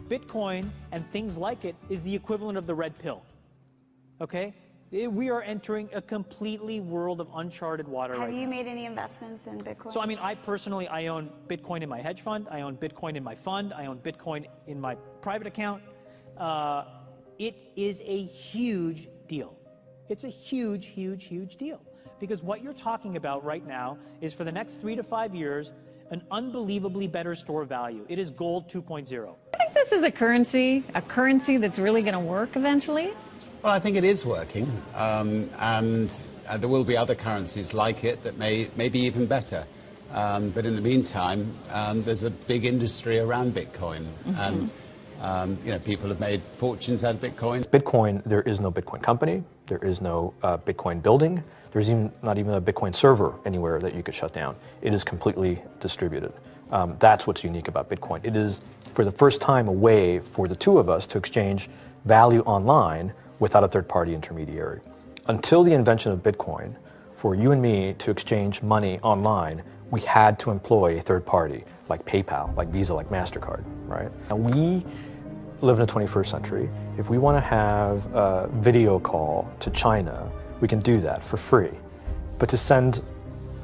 Bitcoin and things like it is the equivalent of the red pill, okay? We are entering a completely world of uncharted water right now. Have you made any investments in Bitcoin? So, I mean, I personally own Bitcoin in my hedge fund. I own Bitcoin in my fund. I own Bitcoin in my private account. It is a huge deal. It's a huge, huge, huge deal. Because what you're talking about right now is for the next 3 to 5 years, an unbelievably better store of value. It is gold 2.0. I think this is a currency that's really going to work eventually. Well, I think it is working, and there will be other currencies like it that may be even better. But in the meantime, there's a big industry around Bitcoin, and people have made fortunes out of Bitcoin. Bitcoin, there is no Bitcoin company, there is no Bitcoin building, there's not even a Bitcoin server anywhere that you could shut down. It is completely distributed. That's what's unique about Bitcoin. It is, for the first time, a way for the two of us to exchange value online without a third-party intermediary. Until the invention of Bitcoin, for you and me to exchange money online, we had to employ a third party, like PayPal, like Visa, like MasterCard, right? And we live in the 21st century. If we want to have a video call to China, we can do that for free. But to send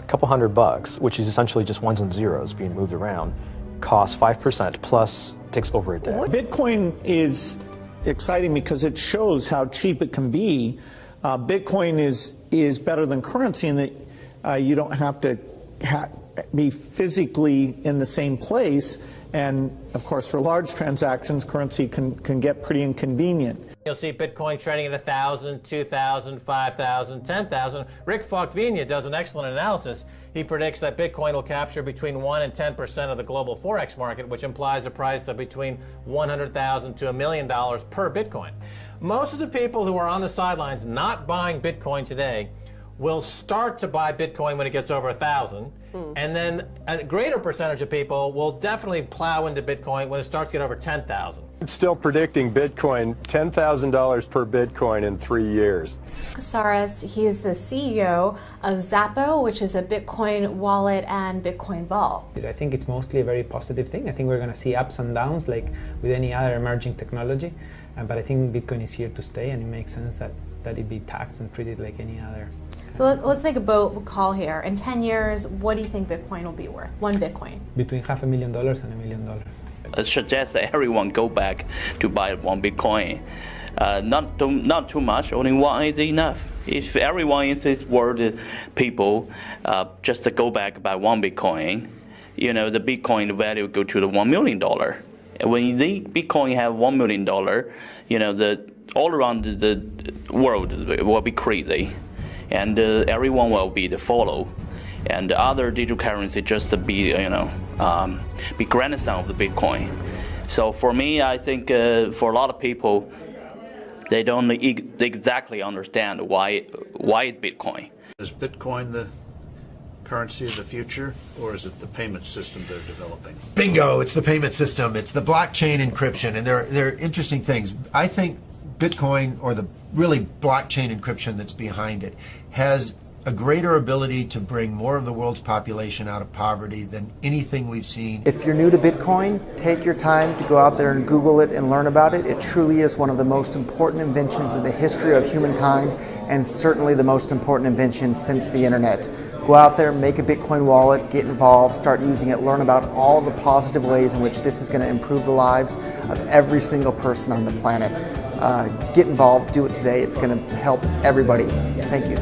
a couple $100, which is essentially just ones and zeros being moved around, costs 5% plus takes over a day. Bitcoin is exciting because it shows how cheap it can be. Bitcoin is better than currency in that you don't have to be physically in the same place. And of course, for large transactions, currency can get pretty inconvenient. You'll see Bitcoin trading at 1,000, 2,000, 5,000, 10,000. Rick Falkvinia does an excellent analysis. He predicts that Bitcoin will capture between 1 and 10% of the global Forex market, which implies a price of between $100,000 to $1 million per Bitcoin. Most of the people who are on the sidelines not buying Bitcoin today will start to buy Bitcoin when it gets over 1,000. And then a greater percentage of people will definitely plow into Bitcoin when it starts to get over 10,000. It's still predicting Bitcoin, $10,000 per Bitcoin in 3 years. Casares, he is the CEO of Zappo, which is a Bitcoin wallet and Bitcoin vault. I think it's mostly a very positive thing. I think we're going to see ups and downs like with any other emerging technology. But I think Bitcoin is here to stay, and it makes sense that it be taxed and treated like any other. So let's make a bold call here. In 10 years, what do you think Bitcoin will be worth? One Bitcoin? Between $500,000 and $1 million. I suggest that everyone go back to buy one Bitcoin. Not too much, only one is enough. If everyone in this world, people, just to go back buy one Bitcoin, the Bitcoin value go to the $1 million. And when the Bitcoin have $1 million, all around the world will be crazy. And everyone will be the follow, and the other digital currency just to be be grandson of the Bitcoin. So for me, I think for a lot of people, they don't exactly understand why it's Bitcoin. Is Bitcoin the currency of the future, or is it the payment system they're developing? Bingo! It's the payment system. It's the blockchain encryption, and they're interesting things. I think Bitcoin, or the really blockchain encryption that's behind it, has a greater ability to bring more of the world's population out of poverty than anything we've seen. If you're new to Bitcoin, take your time to go out there and Google it and learn about it. It truly is one of the most important inventions in the history of humankind, and certainly the most important invention since the internet. Go out there, make a Bitcoin wallet, get involved, start using it, learn about all the positive ways in which this is going to improve the lives of every single person on the planet. Get involved, do it today. It's going to help everybody. Thank you.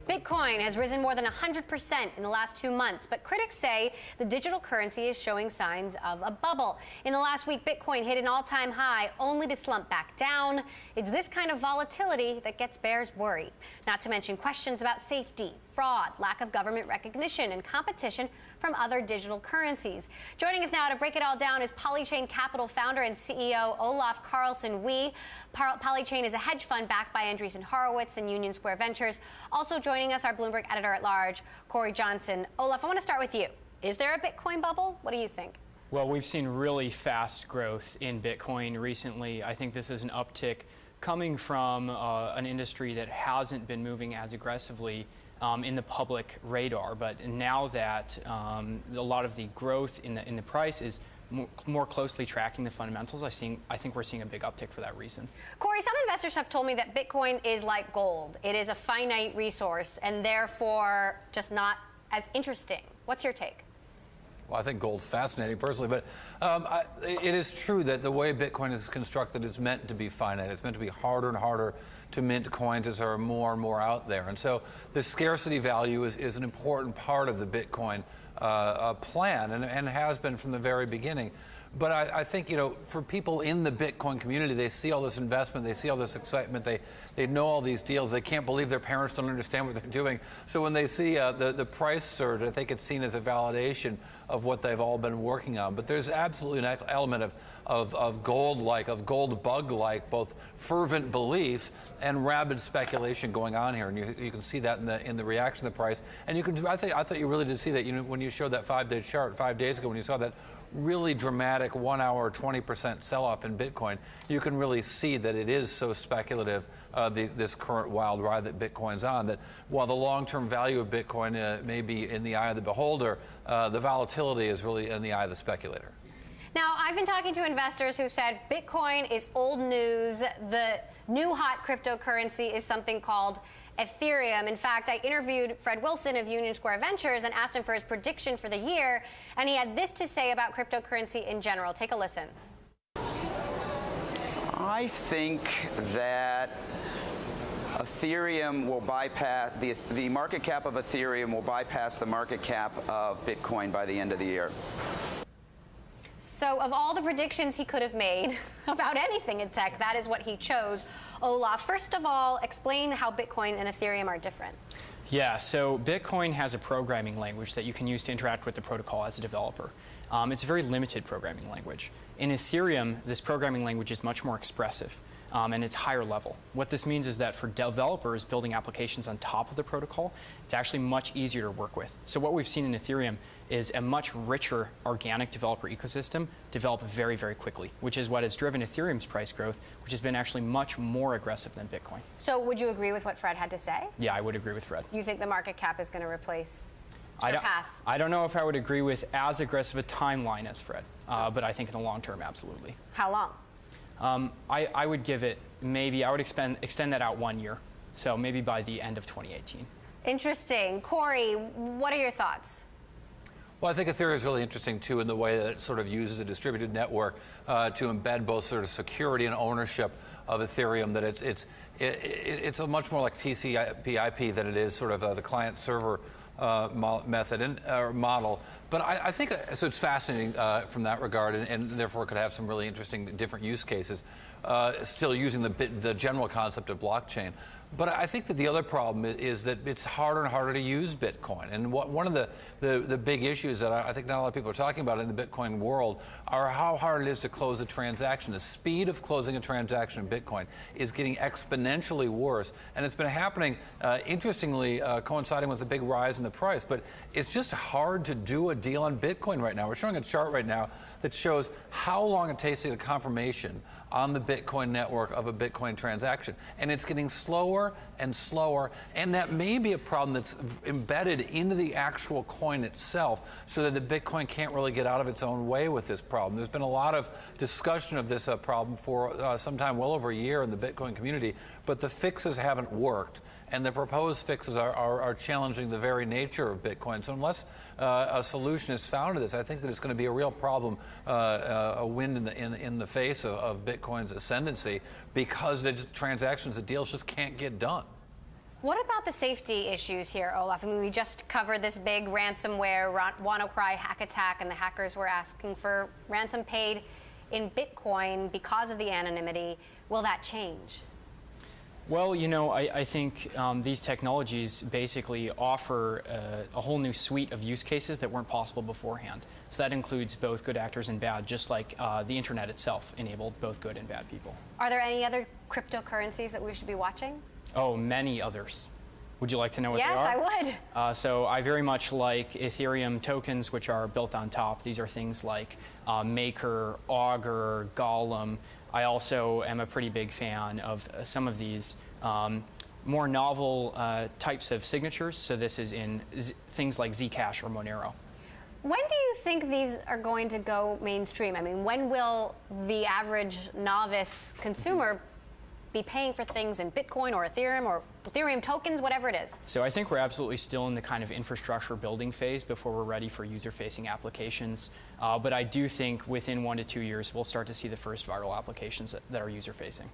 Bitcoin has risen more than 100% in the last 2 months, but critics say the digital currency is showing signs of a bubble. In the last week, Bitcoin hit an all-time high, only to slump back down. It's this kind of volatility that gets bears worried, not to mention questions about safety, fraud, lack of government recognition, and competition from other digital currencies. Joining us now to break it all down is Polychain Capital founder and CEO Olaf Carlson Wee. Polychain is a hedge fund backed by Andreessen Horowitz and Union Square Ventures. Also joining us, our Bloomberg editor-at-large, Corey Johnson. Olaf, I want to start with you. Is there a Bitcoin bubble? What do you think? Well, we've seen really fast growth in Bitcoin recently. I think this is an uptick coming from an industry that hasn't been moving as aggressively in the public radar. But now that a lot of the growth in the price is more closely tracking the fundamentals, I think we're seeing a big uptick for that reason. Corey, some investors have told me that Bitcoin is like gold. It is a finite resource and therefore just not as interesting. What's your take? Well, I think gold's fascinating personally, but it is true that the way Bitcoin is constructed, it's meant to be finite. It's meant to be harder and harder to mint coins as there are more and more out there. And so the scarcity value is an important part of the Bitcoin plan and has been from the very beginning. But I think, for people in the Bitcoin community, they see all this investment, they see all this excitement, they know all these deals, they can't believe their parents don't understand what they're doing. So when they see the price surge, I think it's seen as a validation of what they've all been working on. But there's absolutely an element of gold-like, of gold bug-like, both fervent belief and rabid speculation going on here. And you can see that in the reaction to the price. And I thought you really did see that when you showed that 5-day chart 5 days ago, when you saw that really dramatic 1 hour 20% sell-off in Bitcoin, you can really see that it is so speculative, this current wild ride that Bitcoin's on, that while the long-term value of Bitcoin may be in the eye of the beholder, the volatility is really in the eye of the speculator. Now, I've been talking to investors who've said Bitcoin is old news. The new hot cryptocurrency is something called Ethereum. In fact, I interviewed Fred Wilson of Union Square Ventures and asked him for his prediction for the year, and he had this to say about cryptocurrency in general. Take a listen. I think that Ethereum will bypass, the market cap of Ethereum will bypass the market cap of Bitcoin by the end of the year. So of all the predictions he could have made about anything in tech, that is what he chose. Olaf, first of all, explain how Bitcoin and Ethereum are different. Yeah, so Bitcoin has a programming language that you can use to interact with the protocol as a developer. It's a very limited programming language. In Ethereum, this programming language is much more expressive. And it's higher level. What this means is that for developers building applications on top of the protocol, it's actually much easier to work with. So what we've seen in Ethereum is a much richer organic developer ecosystem develop very, very quickly, which is what has driven Ethereum's price growth, which has been actually much more aggressive than Bitcoin. So would you agree with what Fred had to say? Yeah, I would agree with Fred. You think the market cap is going to surpass? I don't know if I would agree with as aggressive a timeline as Fred, but I think in the long term, absolutely. How long? I would give it I would extend that out 1 year. So maybe by the end of 2018. Interesting. Corey, what are your thoughts? Well, I think Ethereum is really interesting, too, in the way that it sort of uses a distributed network to embed both sort of security and ownership of Ethereum, that it's a much more like TCP/IP than it is sort of the client-server method and model. But I think, so it's fascinating from that regard, and therefore could have some really interesting different use cases, still using the general concept of blockchain. But I think that the other problem is that it's harder and harder to use Bitcoin. And one of the big issues that I think not a lot of people are talking about in the Bitcoin world are how hard it is to close a transaction. The speed of closing a transaction in Bitcoin is getting exponentially worse. And it's been happening, interestingly, coinciding with the big rise in the price. But it's just hard to do a deal on Bitcoin right now. We're showing a chart right now that shows how long it takes to get a confirmation on the Bitcoin network of a Bitcoin transaction. And it's getting slower and slower, and that may be a problem that's embedded into the actual coin itself, so that the Bitcoin can't really get out of its own way with this problem. There's been a lot of discussion of this problem for some time, well over a year in the Bitcoin community, but the fixes haven't worked. And the proposed fixes are challenging the very nature of Bitcoin. So unless a solution is found to this, I think that it's going to be a real problem, a wind in the face of Bitcoin's ascendancy, because the transactions, the deals just can't get done. What about the safety issues here, Olaf? I mean, we just covered this big ransomware WannaCry hack attack, and the hackers were asking for ransom paid in Bitcoin because of the anonymity. Will that change? Well, I think these technologies basically offer a whole new suite of use cases that weren't possible beforehand. So that includes both good actors and bad, just like the internet itself enabled both good and bad people. Are there any other cryptocurrencies that we should be watching? Oh, many others. Would you like to know what they are? Yes, I would. So I very much like Ethereum tokens, which are built on top. These are things like Maker, Augur, Golem. I also am a pretty big fan of some of these more novel types of signatures. So this is in things like Zcash or Monero. When do you think these are going to go mainstream? I mean, when will the average novice consumer be paying for things in Bitcoin or Ethereum tokens, whatever it is? So I think we're absolutely still in the kind of infrastructure building phase before we're ready for user-facing applications. But I do think within 1 to 2 years, we'll start to see the first viral applications that are user-facing.